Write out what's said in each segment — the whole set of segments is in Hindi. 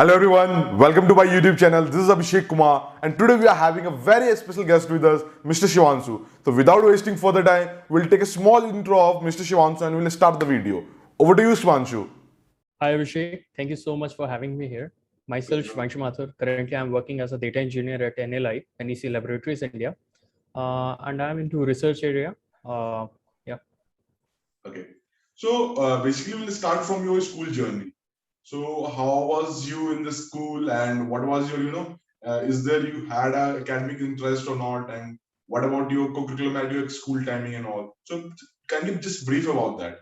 Hello everyone, welcome to my YouTube channel. This is Abhishek Kumar and today we are having a very special guest with us, Mr. Shivanshu. So without wasting further time, we'll take a small intro of Mr. Shivanshu and we'll start the video. Over to you, Shivanshu. Hi Abhishek, thank you so much for having me here. Myself Shivanshu Mathur. Currently I'm working as a data engineer at NLI, NEC Laboratories India, and I'm into research area. Yeah. Okay. So basically we'll start from your school journey. So how was you in the school and what was your, is there you had a academic interest or not? And what about your curriculum at your school timing and all? So can you just brief about that?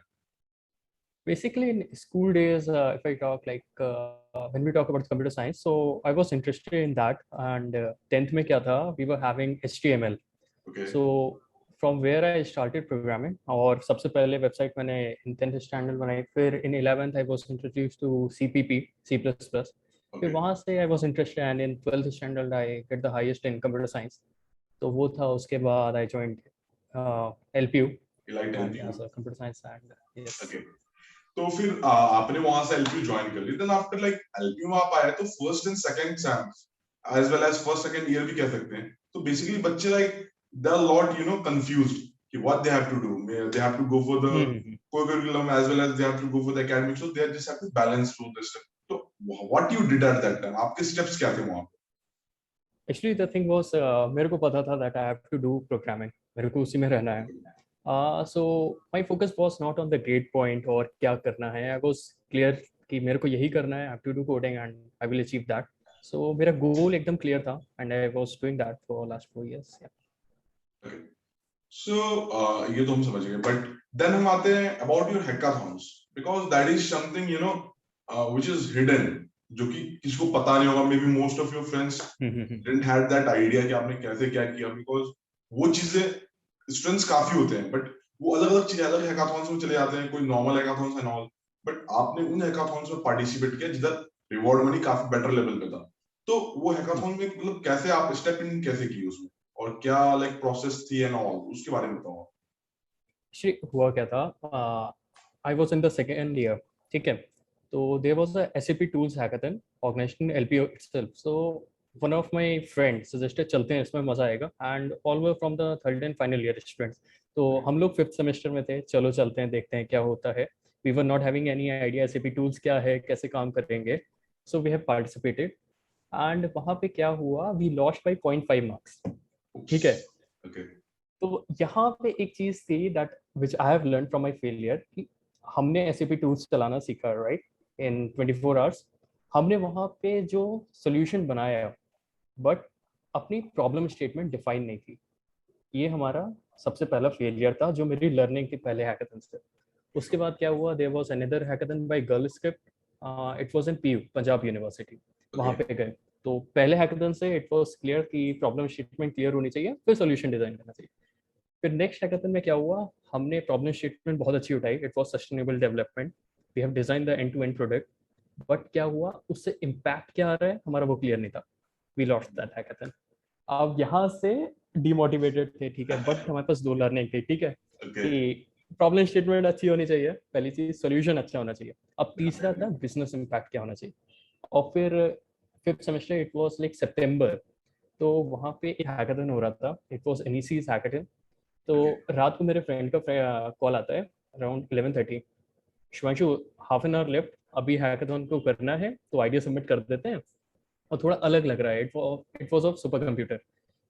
Basically in school days, if I talk when we talk about computer science, so I was interested in that. And 10th mein kya tha, we were having HTML. Okay. So from where I started programming, और सबसे पहले वेबसाइट मैंने in 10th स्टैंडर्ड बनाई, फिर in 11th I was introduced to CPP, C++. फिर वहाँ से I was interested and in 12th standard I get the highest in computer science. तो वो था, उसके बाद I joined LPU. You liked and LPU? as a computer science and yes. Okay. तो फिर आपने वहां से LPU ज्वाइन कर ली. Then after like LPU में आप आए तो first and second exams as well as first second year भी कह सकते हैं. तो basically बच्चे like they're a lot confused कि what they have to do. They have to go for the co-curriculum as well as they have to go for the academic. So they just have to balance through this. So what you did at that time? आपके steps क्या थे वहां पे? Actually the thing was मेरे को पता था that I have to do programming. मेरे को उसी में रहना है. So my focus was not on the grade point और क्या करना है. I was clear कि मेरे को यही करना है. I have to do coding and I will achieve that. So मेरा goal एकदम clear था and I was doing that for last 4 years. Yeah. Okay. So ये तो हम समझ गए. But then हम आते हैं about your hackathons because that is something which is hidden. जो कि किसको पता नहीं होगा. Maybe most of your friends didn't had that idea कि आपने कैसे क्या किया because वो चीजें स्टूडेंट्स काफी होते हैं बट वो अलग अलग चीजें अलग हैकाथॉन्स में चले जाते हैं. कोई normal hackathons and all but आपने उन हैकाथॉन्स में पार्टिसिपेट किया जिधर रिवॉर्ड मनी काफी बेटर लेवल पे था. तो वो हैकाथॉन में मतलब कैसे आप स्टेप इन कैसे किए उसमें और क्या लाइक प्रोसेस थी एंड ऑल उसके बारे में बताओ. हुआ क्या था, I was in the second year. ठीक है, तो there was a SAP tools hackathon organised in LPU itself. So one of my friends suggested चलते हैं, इसमें मजा आएगा. And all were from the third and final year students. तो हम लोग 5th सेमेस्टर में थे. चलो चलते हैं, देखते हैं क्या होता है. We were not having any idea SAP tools क्या है, कैसे काम करेंगे. So we have participated and वहाँ पे क्या हुआ, वी लॉस्ट बाय 0.5 मार्क्स. ठीक है. तो यहाँ पे एक चीज थी that which I have learn from my failure कि हमने SAP टूल्स चलाना सीखा, राइट, इन 24 आवर्स. हमने वहाँ पे जो सोल्यूशन बनाया बट अपनी प्रॉब्लम स्टेटमेंट डिफाइन नहीं की. ये हमारा सबसे पहला फेलियर था जो मेरी लर्निंग के पहले हैकाथन से. उसके बाद क्या हुआ, there was another hackathon by Girl Script. It was in PU, Punjab university. वहाँ पे गए तो पहले हैकाथन से इट वाज क्लियर कि प्रॉब्लम स्टेटमेंट क्लियर होनी चाहिए, फिर सोल्यूशन डिजाइन करना चाहिए. फिर नेक्स्ट हैकाथन में क्या हुआ, हमने प्रॉब्लम स्टेटमेंट बहुत अच्छी उठाई. It was sustainable development. We have design the end to end product. But क्या हुआ, उससे इम्पैक्ट क्या आ रहा है हमारा वो क्लियर नहीं था. We lost that hackathon. अब यहाँ से डिमोटिवेटेड थे. ठीक है, बट हमारे पास 2 लर्निंग थी. ठीक है, कि प्रॉब्लम स्टेटमेंट अच्छी होनी चाहिए, पहली चीज सोल्यूशन अच्छा होना चाहिए. अब तीसरा था बिजनेस इम्पैक्ट क्या होना चाहिए. और फिर 5th semester, it was like September. तो वहाँ पे एक हैकाथन हो रहा था. It was NEC's hackathon. तो रात को मेरे फ्रेंड का कॉल आता है around 11:30. Shivanshu, half an hour left, अभी हैकाथन को करना है तो आइडिया सबमिट कर देते हैं और थोड़ा अलग लग रहा है. It was of super computer.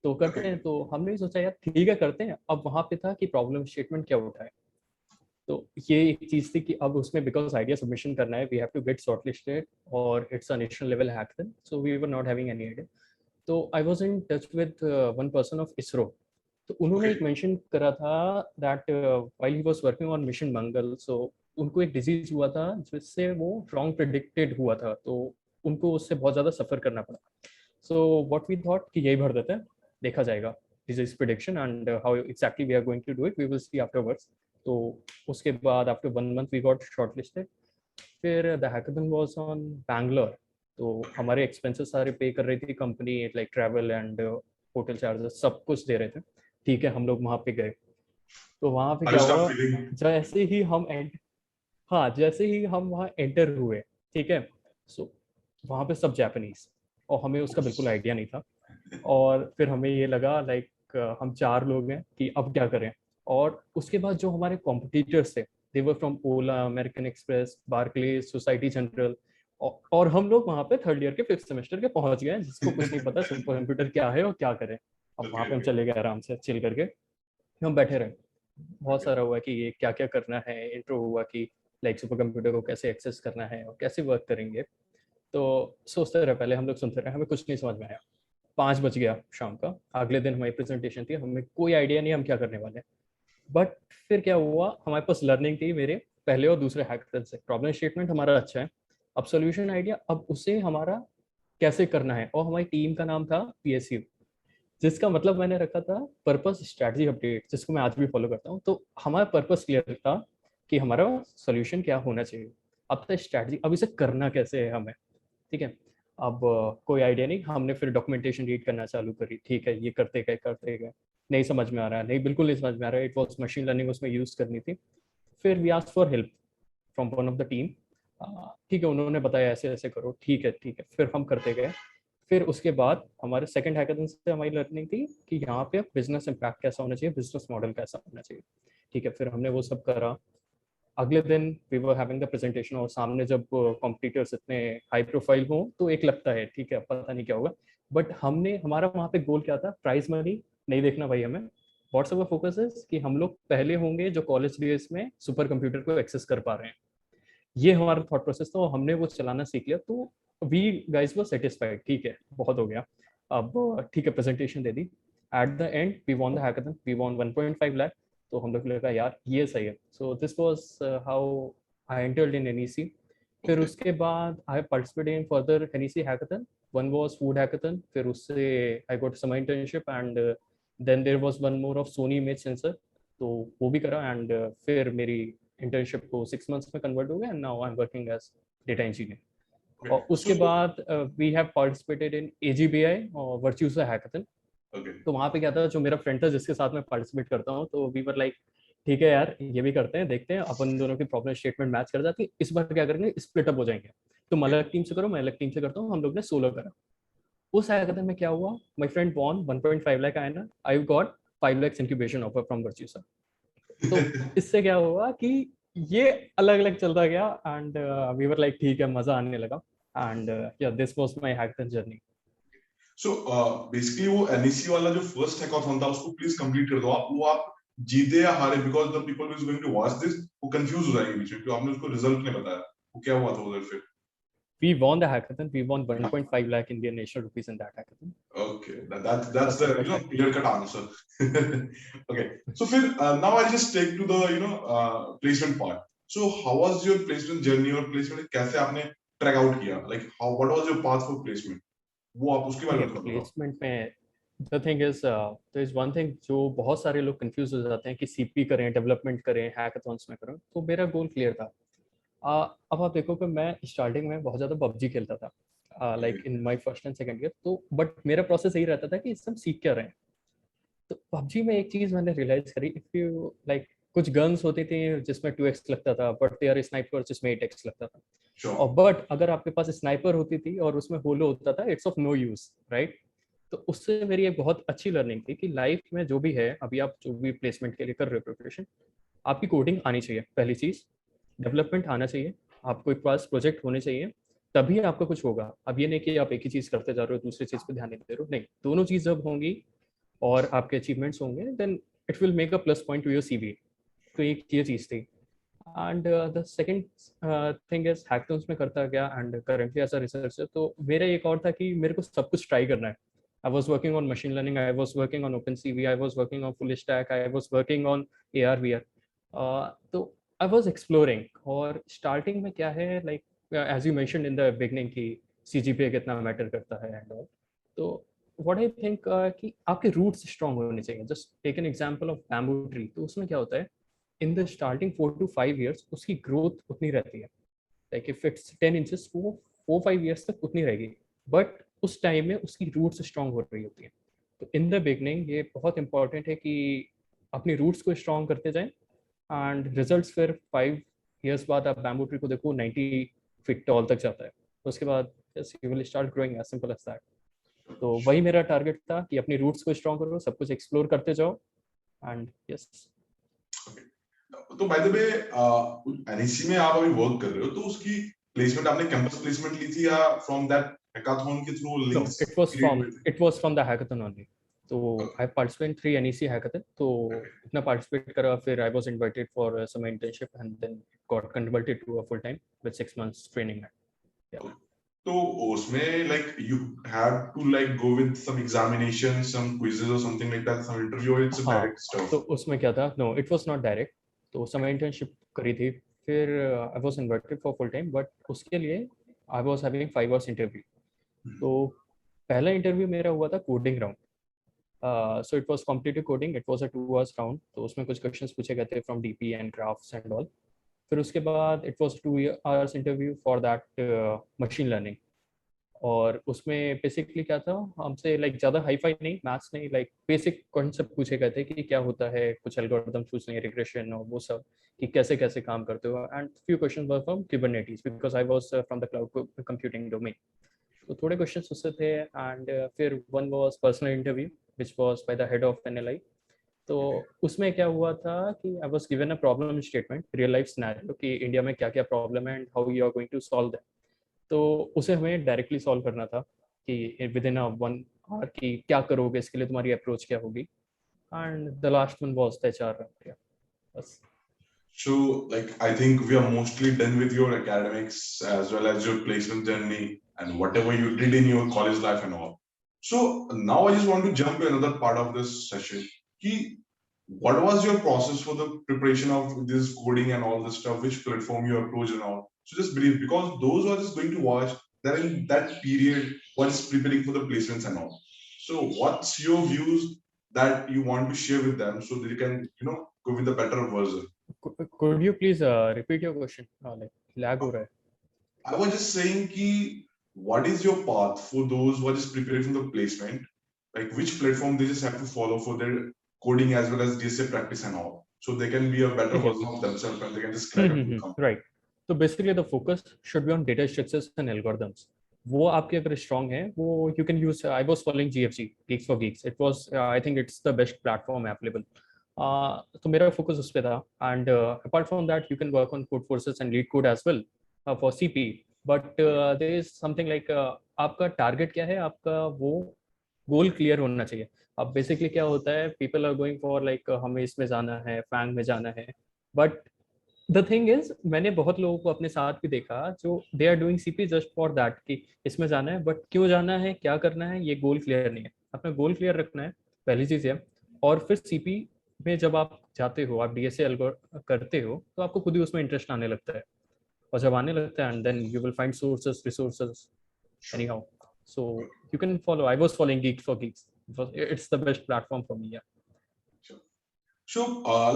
तो करते हैं. तो हमने सोचा यार ठीक है करते हैं. अब वहाँ पे था कि प्रॉब्लम स्टेटमेंट क्या उठाए. तो ये एक चीज थी कि अब उसमें बिकॉज आइडिया सबमिशन करना है, we have to get shortlisted और it's a national level hackathon. So we were not having any idea. तो I was in touch with one person of ISRO. तो उन्होंने एक मेंशन करा था that while he was working on mission Mangal, so उनको एक डिजीज हुआ था जिससे वो रॉन्ग प्रेडिक्टेड हुआ था. तो उनको उससे बहुत ज़्यादा सफ़र करना पड़ा. सो व्हाट वी थॉट कि यही भर देते हैं, देखा जाएगा disease prediction and how exactly we are going to do it, we will see afterwards. तो उसके बाद after 1 month we got shortlisted. फिर the hackathon was on Bangalore. तो हमारे एक्सपेंसेस सारे पे कर रही थी company, like travel and hotel charges सब कुछ दे रहे थे. ठीक है, हम लोग वहाँ पे गए. तो वहाँ पे क्या हुआ, जैसे ही हम वहाँ एंटर हुए, ठीक है, सो वहाँ पे सब जापानीज, और हमें उसका बिल्कुल आइडिया नहीं था। और फिर हमें ये लगा लाइक हम 4 लोग हैं कि अब क्या करें। और उसके बाद जो हमारे कॉम्पिटिटर्स थे, they were from Ola, American Express, Barclays, Societe Generale, और हम लोग वहाँ पे थर्ड ईयर के 5th सेमेस्टर के पहुंच गए हैं, जिसको कुछ नहीं पता सुपर कंप्यूटर क्या है और क्या करें। अब वहाँ Okay, पे हम okay, चले गए आराम से चिल करके, हम बैठे रहे। बहुत okay. सारा हुआ कि ये क्या क्या करना है, इंट्रो हुआ कि लाइक सुपर कंप्यूटर को कैसे एक्सेस करना है और कैसे वर्क करेंगे। तो सोचते रहे, पहले हम लोग सुनते रहे, हमें कुछ नहीं समझ में आया। 5 बज गया शाम का, अगले दिन हमारी प्रेजेंटेशन थी, हमें कोई आइडिया नहीं हम क्या करने वाले। बट फिर क्या हुआ, हमारे पास लर्निंग थी मेरे पहले और दूसरे हैकेथन से, प्रॉब्लम स्टेटमेंट हमारा अच्छा है, अब सोल्यूशन आइडिया, अब उसे हमारा कैसे करना है। और हमारी टीम का नाम था PSU, जिसका मतलब मैंने रखा था पर्पस स्ट्रैटेजी अपडेट, जिसको मैं आज भी फॉलो करता हूँ। तो हमारा पर्पस क्लियर था कि हमारा सोल्यूशन क्या होना चाहिए, अब तो स्ट्रैटेजी, अब इसे करना कैसे है हमें। ठीक है, अब कोई आइडिया नहीं, हमने फिर डॉक्यूमेंटेशन रीड करना चालू करी। ठीक है, ये करते गए, नहीं समझ में आ रहा है, नहीं बिल्कुल नहीं समझ में आ रहा है, इट वॉज मशीन लर्निंग उसमें यूज़ करनी थी। फिर we asked for help from one of the team. ठीक है, उन्होंने बताया ऐसे ऐसे करो, ठीक है, फिर हम करते गए। फिर उसके बाद हमारे सेकंड हैकेथन से हमारी लर्निंग थी कि यहाँ पे बिजनेस इम्पैक्ट कैसा होना चाहिए, बिजनेस मॉडल कैसा होना चाहिए। ठीक है, फिर हमने वो सब करा। अगले दिन we were having the presentation, और सामने जब कॉम्पिटिटर्स इतने हाई प्रोफाइल हो तो एक लगता है ठीक है पता नहीं क्या होगा। बट हमने, हमारा वहाँ पे गोल क्या था, प्राइज मनी नहीं देखना भाई हमें, व्हाट्स अवर फोकस इज कि हम लोग पहले होंगे जो कॉलेज डेज में सुपर कंप्यूटर को एक्सेस कर पा रहे हैं। ये हमारा थॉट प्रोसेस था, और हमने वो चलाना सीख लिया। तो वी गाइज वर सेटिस्फाइड, ठीक है बहुत हो गया, अब ठीक है प्रेजेंटेशन दे दी। At the end we won the hackathon, we won 1.5 lakh. तो हम लोग को लगा यार ये सही है। So this was how I entered in NEC। फिर Okay. उसके बाद I participated in further NEC hackathon. One was food hackathon, फिर उससे I got some internship, and then there was one more of Sony image sensor, तो वो भी करा। एंड फिर मेरी इंटर्नशिप को 6 मंथ्स में कन्वर्ट हो गया, and now I am working as data engineer. Okay. और उसके So, बाद we have participated in AGBI और वर्च्यूसा हैकाथन। okay. तो वहाँ पे क्या था, जो मेरा फ्रेंड था जिसके साथ मैं पार्टिसिपेट करता हूँ, तो वी वर लाइक ठीक है यार ये भी करते हैं, देखते हैं अपन दोनों की प्रॉब्लम स्टेटमेंट मैच कर जाती है, इस बार क्या करेंगे स्प्लिट अप हो जाएंगे, तुम Okay. अलग टीम से करो मैं अलग टीम से करता हूँ। हम लोग ने सोलो करा। उस हैकाथन में क्या हुआ, माय फ्रेंड वॉन 1.5 लाख आया ना, I got 5 lakh incubation offer from Virtusa. तो इससे क्या हुआ कि ये अलग अलग चलता गया, एंड वी वर लाइक ठीक है मजा आने लगा। एंड या this was my hackathon journey. So, basically वो NEC वाला जो फर्स्ट हैकाथन था उसको प्लीज कंप्लीट कर दो आप, वो आप जीते या हारे, because the people who is going to watch this वो कंफ्यूज हो जाएंगे बीच में, क्योंकि आपने उसको रिजल्ट नहीं बताया वो क्या हुआ था उधर फिर। We won the hackathon. We won 1.5 lakh Indian national rupees in that hackathon. Okay, that's First the ever hack. clear cut answer. Okay, so Phil, now I'll just take to the placement part. So how was your placement journey or placement कैसे आपने track out किया? Like how what was your path for placement? वो आप उसके बारे ठीक है, में थोड़ा बताओ. प्लेसमेंट में द थिंग इज, तो इज वन थिंग जो बहुत सारे लोग कंफ्यूज हो जाते हैं कि CP करें, डेवलपमेंट करें, हैकाथॉन्स में करें। तो मेरा गोल क्लियर था। अब आप देखो कि मैं स्टार्टिंग में बहुत ज़्यादा PUBG खेलता था, like Okay. In my first and second year. तो बट मेरा प्रोसेस यही रहता था कि इससे हम सीख क्या रहे हैं। तो PUBG में एक चीज़ मैंने रियलाइज करी, इफ यू लाइक, कुछ गन्स होती थी जिसमें 2x लगता था, बट दे आर स्नाइपर जिसमें 8x लगता था। Sure. और बट अगर आपके पास स्नाइपर होती थी और उसमें होलो होता था, it's of no use, right. तो उससे मेरी एक बहुत अच्छी लर्निंग थी कि लाइफ में जो भी है, अभी आप जो भी प्लेसमेंट के लिए कर रहे हो प्रिपरेशन, आपकी कोडिंग आनी चाहिए पहली चीज़, डेवलपमेंट आना चाहिए, आपको एक पास प्रोजेक्ट होने चाहिए, तभी आपका कुछ होगा। अब ये नहीं कि आप एक ही चीज़ करते जा रहे हो दूसरी चीज़ पे ध्यान नहीं दे रहे हो, नहीं, दोनों चीज़ जब होंगी और आपके अचीवमेंट्स होंगे, then it will make a plus point to your CV। तो एक ये चीज़ थी। And the second thing is hackathons में करता गया, and currently as a researcher तो मेरा एक और था कि मेरे को सब कुछ ट्राई करना है। I was working on machine learning, I was working on OpenCV, I was working on full stack, I was working on AR VR। तो आई वॉज एक्सप्लोरिंग। और स्टार्टिंग में क्या है, like as you mentioned in the beginning की CGPA कितना मैटर करता है एंड ऑल। तो व्हाट आई थिंक कि आपके रूट्स स्ट्रांग होने चाहिए। Just take an example of bamboo tree, तो उसमें क्या होता है, in the starting 4 to 5 years उसकी ग्रोथ उतनी रहती है, लाइक इफ इट्स 10 इंचेस, वो 4-5 years तक उतनी रहेगी। बट उस टाइम में उसकी रूट्स स्ट्रांग हो रही होती है। तो इन द बिगनिंग ये बहुत इंपॉर्टेंट है कि अपनी रूट्स को स्ट्रांग करते जाएं, एंड रिजल्ट्स फिर 5 years बाद आप बैम्बू ट्री को देखो 90 फीट टॉल तक जाता है। उसके बाद yes, you will start growing, as simple as that. तो वही मेरा टारगेट था कि अपनी रूट्स को स्ट्रॉन्ग करो, सब कुछ एक्सप्लोर करते जाओ, एंड यस. तो बाय द वे एनईसी में आप अभी वर्क कर रहे हो, तो उसकी प्लेसमेंट आपने कैंपस प्लेसमेंट ली थी या फ्रॉम दैट हैकाथॉन के through No, links? it was from the hackathon only. तो I participated in 3 NEC hackathon. तो इतना participate करा, फिर I was invited for some internship and then got converted to a full time with 6 months training. Yeah. तो उसमें like you had to like go with some examinations, some quizzes or something like that, some interview, or it's a direct stuff? तो उसमें क्या था? No, it was not direct. तो समय internship करी थी, फिर I was invited for full time, but उसके लिए I was having 5 hours interview. तो पहला इंटरव्यू मेरा हुआ था coding round. So it was completely coding. It was a 2 hours round. तो उसमें कुछ questions पूछे गए थे from DP and graphs and all. फिर उसके बाद it was 2 hours interview for that machine learning. और उसमें बेसिकली क्या था, हमसे लाइक ज़्यादा हाई फाई नहीं, मैथ्स नहीं, लाइक बेसिक कॉन्सेप्ट पूछे गए थे कि क्या होता है, कुछ एल्गोरिथम पूछने, रिग्रेशन और वो सब, कि कैसे कैसे काम करते हो. And few question were from Kubernetes because I was from the cloud computing domain. तो थोड़े क्वेश्चन उससे थे. एंड फिर one was personal interview which was by the head of NLI. तो उसमें क्या हुआ था कि I was given a problem statement, real life scenario, कि इंडिया में क्या क्या प्रॉब्लम है and how you are going to solve that. तो उसे हमें डायरेक्टली सॉल्व करना था कि विद इन 1 आवर कि क्या करोगे, इसके लिए तुम्हारी अप्रोच क्या होगी. And the last one was the HR round. बस. So, like, I think we are mostly done with your academics as well as your placement journey and whatever you did in your college life and all. So now I just want to jump to another part of this session. What was your process for the preparation of this coding and all this stuff? Which platform you approach and all? So just brief, because those who are just going to watch, they're in that period, what's preparing for the placements and all. So what's your views that you want to share with them so they can, you know, go with the better version? Could you please repeat your question? Like lag हो रहा है. I was just saying what is your path for those who are just preparing for the placement? Like which platform they just have to follow for their coding as well as DSA practice and all, so they can be a better version of themselves and they can just crack a good company. Right. So basically the focus should be on data structures and algorithms. वो आपके अगर strong है, वो you can use. I was following GFG, Geeks for Geeks. It was I think it's the best platform available. तो मेरा focus उस पे था. And apart from that, you can work on Codeforces and LeetCode as well for CP. But there is something like आपका target क्या है, आपका वो गोल क्लियर होना चाहिए. अब बेसिकली क्या होता है, people are going for like हमें इसमें जाना है, फैंग में जाना है. बट द थिंग इज, मैंने बहुत लोगों को अपने साथ भी देखा जो they are doing CP just for that कि इसमें जाना है, बट क्यों जाना है, क्या करना है, ये गोल क्लियर नहीं है. अपना गोल क्लियर रखना है, पहली चीज़ है. और फिर CP में जब आप जाते हो, आप DSA करते हो, तो आपको खुद ही उसमें इंटरेस्ट आने लगता है. और जब आने लगता है, and then you will find sources, resources, anyhow. So you can follow. I was following Geeks for Geeks. It's the best platform for me. Yeah. Sure. So,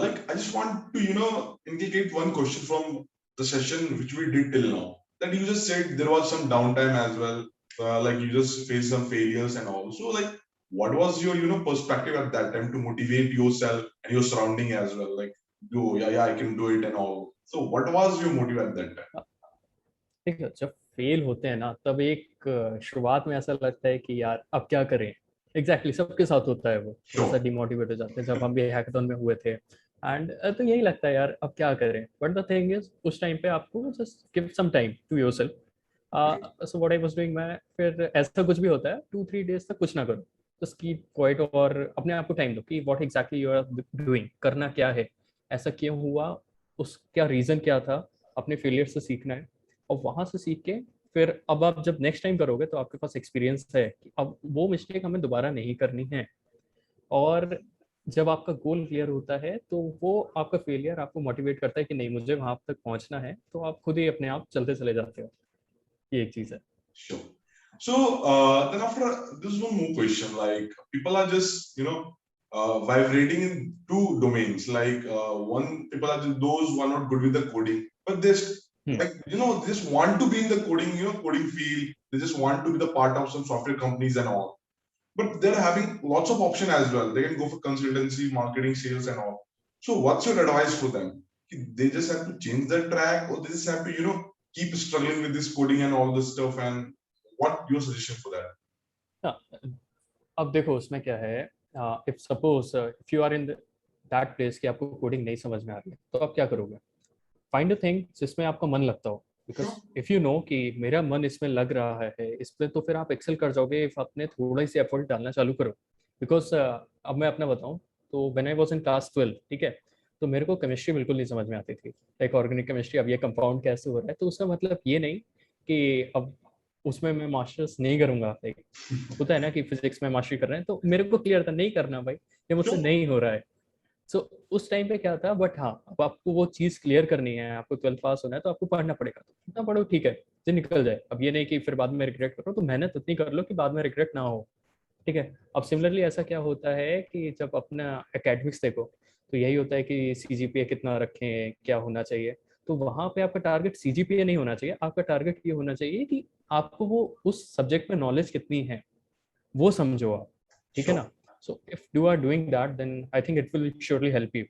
like, I just want to, you know, indicate one question from the session which we did till now. That you just said there was some downtime as well. Like you just faced some failures and all. So, like, what was your, you know, perspective at that time to motivate yourself and your surrounding as well? Like, yeah, I can do it and all. So, what was your motive at that time? ठीक है, जब फेल होते हैं ना, तब एक शुरुआत में ऐसा लगता है कि यार अब क्या करें. एग्जैक्टली सबके साथ होता है वो, थोड़ा सा डिमोटिवेट हो जाते हैं. जब हम भी हैकाथॉन में हुए थे, एंड तो यही लगता है यार अब क्या करें. बट द थिंग इज, उस टाइम पे आपको just give some time to yourself. So what I was doing, मैं फिर ऐसा कुछ भी होता है 2-3 डेज तक कुछ ना करो, जस्ट कीप क्वाइट और अपने आप को टाइम दो कि what exactly you are doing, करना क्या है, ऐसा क्यों हुआ, उसका रीजन क्या था, अपने फेलियर से सीखना है. और वहां से सीख के फिर अब आप जब नेक्स्ट टाइम करोगे तो आपके पास एक्सपीरियंस है कि अब वो मिस्टेक हमें दोबारा नहीं करनी है. और जब आपका गोल क्लियर होता है तो वो आपका फेलियर आपको मोटिवेट करता है कि नहीं, मुझे वहां तक पहुंचना है, तो आप खुद ही अपने आप चलते चले जाते हो. ये एक चीज है. Sure. So then after this one more question, like people are just, you know, vibrating in two domains. Like one, people are just those who are not good with the coding, but they like, you know, they just want to be in the coding, you know, coding field. They just want to be the part of some software companies and all. But they're having lots of option as well. They can go for consultancy, marketing, sales, and all. So what's your advice for them? They just have to change their track, or they just have to, you know, keep struggling with this coding and all this stuff and what your suggestion for that? अब देखो उसमें क्या है, if suppose if you are in that place कि आपको कोडिंग नहीं समझ में आ रही है, तो आप क्या करोगे? फाइंड अ थिंग जिसमें आपका मन लगता हो, बिकॉज इफ यू नो कि मेरा मन इसमें लग रहा है इस पे, तो फिर आप एक्सेल कर जाओगे इफ आपने थोड़ा सी एफर्ट डालना चालू करो। बिकॉज अब मैं अपना बताऊं, तो when I was in class 12, ठीक है, तो मेरे को केमिस्ट्री बिल्कुल नहीं समझ में आती थी, लाइक ऑर्गेनिक केमिस्ट्री, अब ये कंपाउंड कैसे हो रहा है, तो उसका मतलब ये नहीं कि अब उसमें मैं मास्टर्स नहीं करूंगा। लाइक होता है ना कि फिजिक्स में मास्टरी कर रहे हैं, तो मेरे को क्लियर था नहीं करना भाई, ये मुझसे नहीं हो रहा है। सो उस टाइम पे क्या था, बट हाँ अब आपको वो चीज़ क्लियर करनी है, आपको 12 पास होना है, तो आपको पढ़ना पड़ेगा, तो कितना पढ़ो ठीक है, जो निकल जाए। अब ये नहीं कि फिर बाद में रिग्रेट करो, तो मेहनत उतनी कर लो कि बाद में रिग्रेट ना हो, ठीक है। अब सिमिलरली ऐसा क्या होता है कि जब अपना एकेडमिक्स देखो, तो यही होता है कि सीजीपीए कितना रखें, क्या होना चाहिए, तो वहाँ पे आपका टारगेट सीजीपीए नहीं होना चाहिए, आपका टारगेट ये होना चाहिए कि आपको वो उस सब्जेक्ट में नॉलेज कितनी है वो समझो आप, ठीक है ना। So if you are doing that, then I think it will surely help you.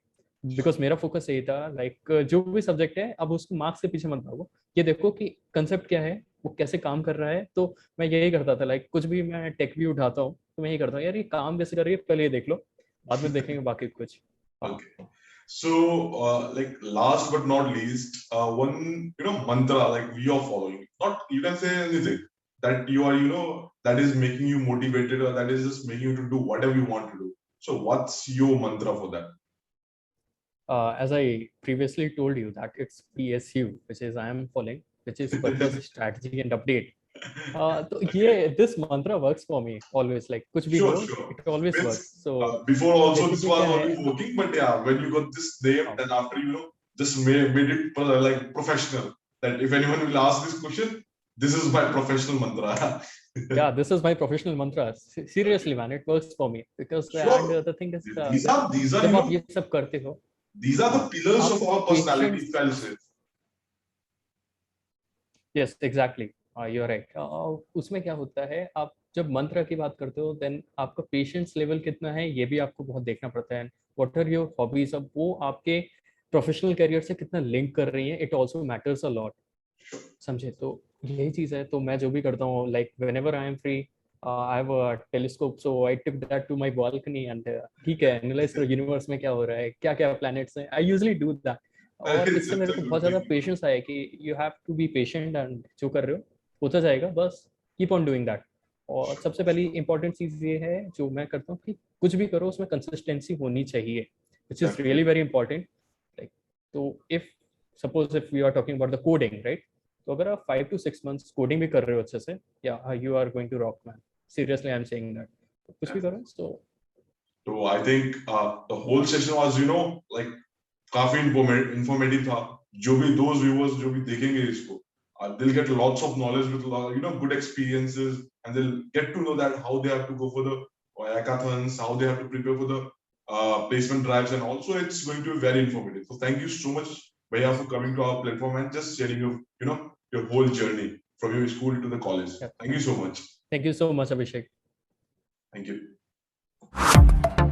Because मेरा फोकस यही था, लाइक जो भी सब्जेक्ट है, अब उसको मार्क्स के पीछे मत भागो, ये देखो कि कंसेप्ट क्या है, वो कैसे काम कर रहा है। तो मैं यही करता था, लाइक कुछ भी मैं टेक भी उठाता हूँ तो मैं यही करता हूँ, यार ये काम कैसे कर रही है, पहले ये देख लो, बाद में देखेंगे बाकी कुछ। Okay. So, like last but not least, one mantra like we are following. Not you can say anything that you are that is making you motivated, or that is just making you to do whatever you want to do. So, what's your mantra for that? As I previously told you that it's PSU, which is I am following, which is purpose, strategy and update. तो ये this mantra works for me always, like कुछ भी हो, Sure. it always Means, works. So before also this basically was क्या है, already working, but yeah, when you got this name, then after just made it like professional. That if anyone will ask this question, this is my professional mantra. yeah, this is my professional mantra. Seriously man, it works for me because and Sure. the thing is These that are जब आप ये सब करते हो, these are the pillars आप of our personality, patience, if I'll say. yes exactly, you're right. उसमें क्या होता है, आप जब मंत्र की बात करते हो, देन आपका पेशेंस लेवल कितना है ये भी आपको बहुत देखना पड़ता है। व्हाट आर योर हॉबीज, अब वो आपके प्रोफेशनल करियर से कितना लिंक कर रही है, it also matters a lot, समझे। तो यही चीज़ है, तो मैं जो भी करता हूँ, like whenever I am free, I have a telescope, so I tip that to my balcony and ठीक है, एनालाइज करो यूनिवर्स में क्या हो रहा है, क्या क्या प्लैनेट्स हैं, आई यूजुअली डू दैट। और It's इससे मेरे a को good बहुत ज़्यादा thing. पेशेंस आया कि you have to be patient, and जो कर रहे हो होता जाएगा, बस कीप ऑन डूइंग दैट। और सबसे पहली इंपॉर्टेंट चीज़ ये है जो मैं करता हूँ कि कुछ भी करो उसमें कंसिस्टेंसी होनी चाहिए, which is really very important. Like तो if suppose if you are talking about the coding, right, तो अगर आप 5 to 6 months कोडिंग भी कर रहे हो अच्छे से, या you are going to rock man, seriously I am saying that, कुछ भी करो। So I think the whole session was like काफी informative था। जो भी those viewers जो भी देखेंगे इसको, they'll get lots of knowledge with good experiences, and they'll get to know that how they have to go for the hackathons, how they have to prepare for the placement drives, and also it's going to be very informative. So thank you so much, Bhaiya, for coming to our platform and just sharing your your whole journey from your school to the college. Yeah. Thank you so much. Thank you so much, Abhishek. Thank you.